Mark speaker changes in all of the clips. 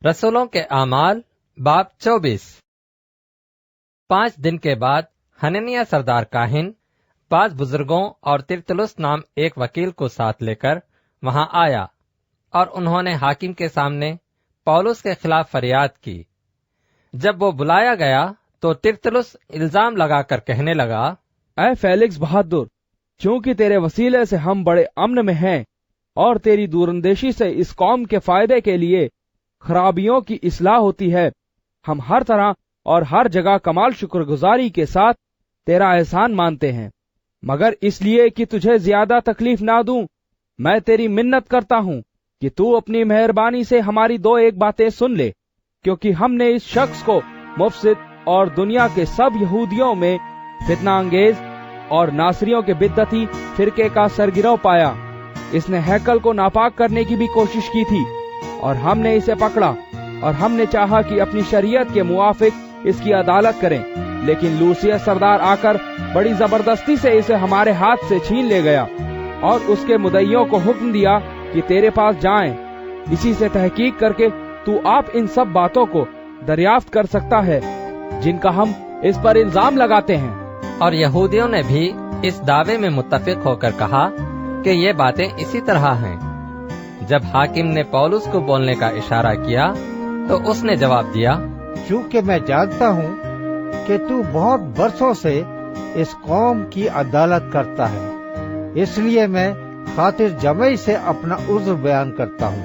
Speaker 1: रसूलों के आमाल बाब 24। 5 दिन के बाद हननिया सरदार काहिन 5 बुजुर्गों और तिरतुलुस नाम एक वकील को साथ लेकर वहां आया और उन्होंने हाकिम के सामने पौलुस के खिलाफ फरियाद की। जब वो बुलाया गया तो तिरतुलुस इल्जाम लगाकर कहने लगा,
Speaker 2: ऐ फेलिक्स बहादुर, क्योंकि तेरे वसीले से हम बड़े अमन में हैं और तेरी दूरंदेशी से इस कौम के फायदे के लिए खराबियों की इस्लाह होती है। हम हर तरह और हर जगह कमाल शुक्रगुजारी के साथ तेरा एहसान मानते हैं, मगर इसलिए कि तुझे ज्यादा तकलीफ ना दूं, मैं तेरी मिन्नत करता हूं कि तू अपनी मेहरबानी से हमारी 2-1 बातें सुन ले, क्योंकि हमने इस शख्स को मुफसिद और दुनिया के सब यहूदियों में फितना अंगेज और नासरियों के बिद्दती फिरके का सरगिरह पाया। इसने हैकल को नापाक करने की भी कोशिश की थी और हमने इसे पकड़ा और हमने चाहा कि अपनी शरीयत के मुआफिक इसकी अदालत करें, लेकिन लूसियस सरदार आकर बड़ी जबरदस्ती से इसे हमारे हाथ से छीन ले गया और उसके मुद्दइयों को हुक्म दिया कि तेरे पास जाएं। इसी से तहकीक करके तू आप इन सब बातों को दरियाफ्त कर सकता है जिनका हम इस पर इल्जाम लगाते हैं।
Speaker 1: और यहूदियों ने भी इस दावे में मुत्तफिक होकर कहा कि ये बातें इसी तरह हैं। जब हाकिम ने पौलुस को बोलने का इशारा किया तो उसने जवाब दिया,
Speaker 3: चूँकि मैं जानता हूँ कि तू बहुत बरसों से इस कौम की अदालत करता है, इसलिए मैं खातिर जमई से अपना उज़्र बयान करता हूँ।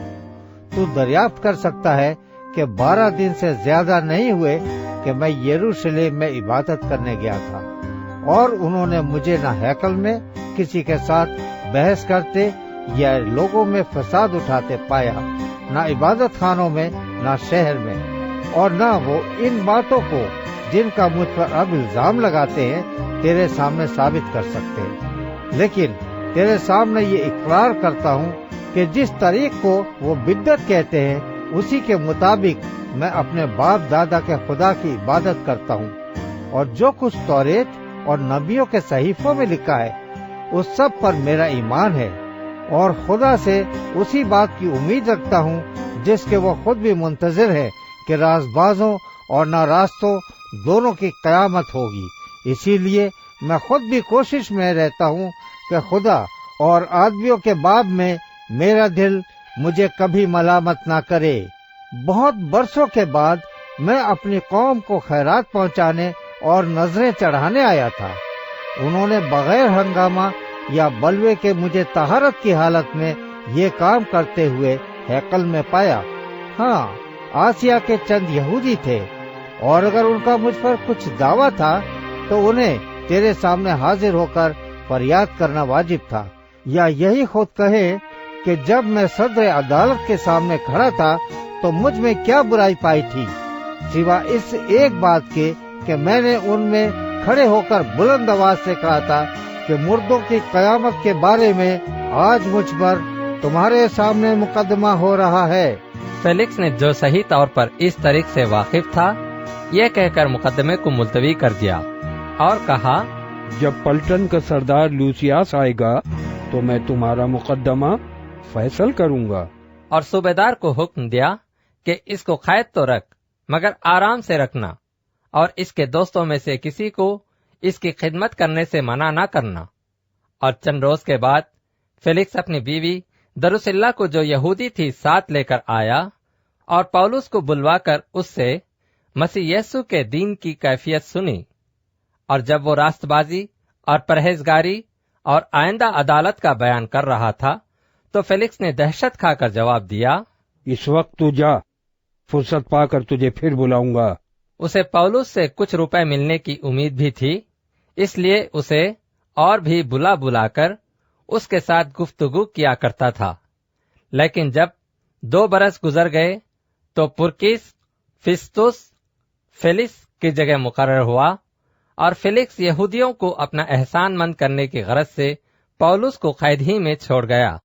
Speaker 3: तू दरियाफ्त कर सकता है कि 12 दिन से ज्यादा नहीं हुए कि मैं यरूशलेम में इबादत करने गया था और उन्होंने मुझे न हैकल में किसी के साथ बहस करते या लोगों में फसाद उठाते पाया, न इबादत खानों में, न शहर में, और न वो इन बातों को जिनका मुझ पर अब इल्जाम लगाते हैं तेरे सामने साबित कर सकते हैं। लेकिन तेरे सामने ये इकरार करता हूँ कि जिस तरीक को वो बिद्दत कहते हैं उसी के मुताबिक मैं अपने बाप दादा के खुदा की इबादत करता हूँ, और जो कुछ तौरेत और नबियों के सहीफों में लिखा है उस सब पर मेरा ईमान है, और खुदा से उसी बात की उम्मीद रखता हूँ जिसके वो खुद भी मुंतजिर है कि राजबाजों और नारास्तों दोनों की कयामत होगी। इसीलिए मैं खुद भी कोशिश में रहता हूँ कि खुदा और आदमियों के बाब में मेरा दिल मुझे कभी मलामत ना करे। बहुत बरसों के बाद मैं अपनी कौम को खैरात पहुँचाने और नजरें चढ़ाने आया था। उन्होंने बगैर हंगामा या बलवे के मुझे तहारत की हालत में ये काम करते हुए हैकल में पाया। हाँ, आसिया के चंद यहूदी थे, और अगर उनका मुझ पर कुछ दावा था तो उन्हें तेरे सामने हाजिर होकर फरियाद करना वाजिब था, या यही खुद कहे कि जब मैं सदर अदालत के सामने खड़ा था तो मुझ में क्या बुराई पाई थी, सिवा इस एक बात के कि मैंने उनमें खड़े होकर बुलंद आवाज से कहा था कि मुर्दों की कयामत के बारे में आज मुझ पर तुम्हारे सामने मुकदमा हो रहा है।
Speaker 1: फेलिक्स ने जो सही तौर पर इस तारीख से वाकिफ था यह कहकर मुकदमे को मुलतवी कर दिया और कहा,
Speaker 2: जब पलटन का सरदार लूसियास आएगा तो मैं तुम्हारा मुकदमा फैसल करूंगा।
Speaker 1: और सूबेदार को हुक्म दिया कि इसको कैद तो रख, मगर आराम से रखना, और इसके दोस्तों में से किसी को इसकी खिदमत करने से मना न करना। और चंद रोज के बाद फेलिक्स अपनी बीवी दरुसिल्ला को, जो यहूदी थी, साथ लेकर आया और पौलुस को बुलवाकर उससे मसीह यीशु के दीन की कैफियत सुनी। और जब वो रास्तबाजी और परहेजगारी और आइंदा अदालत का बयान कर रहा था तो फेलिक्स ने दहशत खाकर जवाब दिया,
Speaker 2: इस वक्त तू जा, फुर्सत पाकर तुझे फिर बुलाऊंगा।
Speaker 1: उसे पौलुस से कुछ रुपए मिलने की उम्मीद भी थी, इसलिए उसे और भी बुलाकर उसके साथ गुफ्तगू किया करता था। लेकिन जब 2 बरस गुजर गए तो पुरकिस फिस्तुस फेलिक्स की जगह मुकर्रर हुआ, और फेलिक्स यहूदियों को अपना एहसान मंद करने की गरज से पौलुस को कैद ही में छोड़ गया।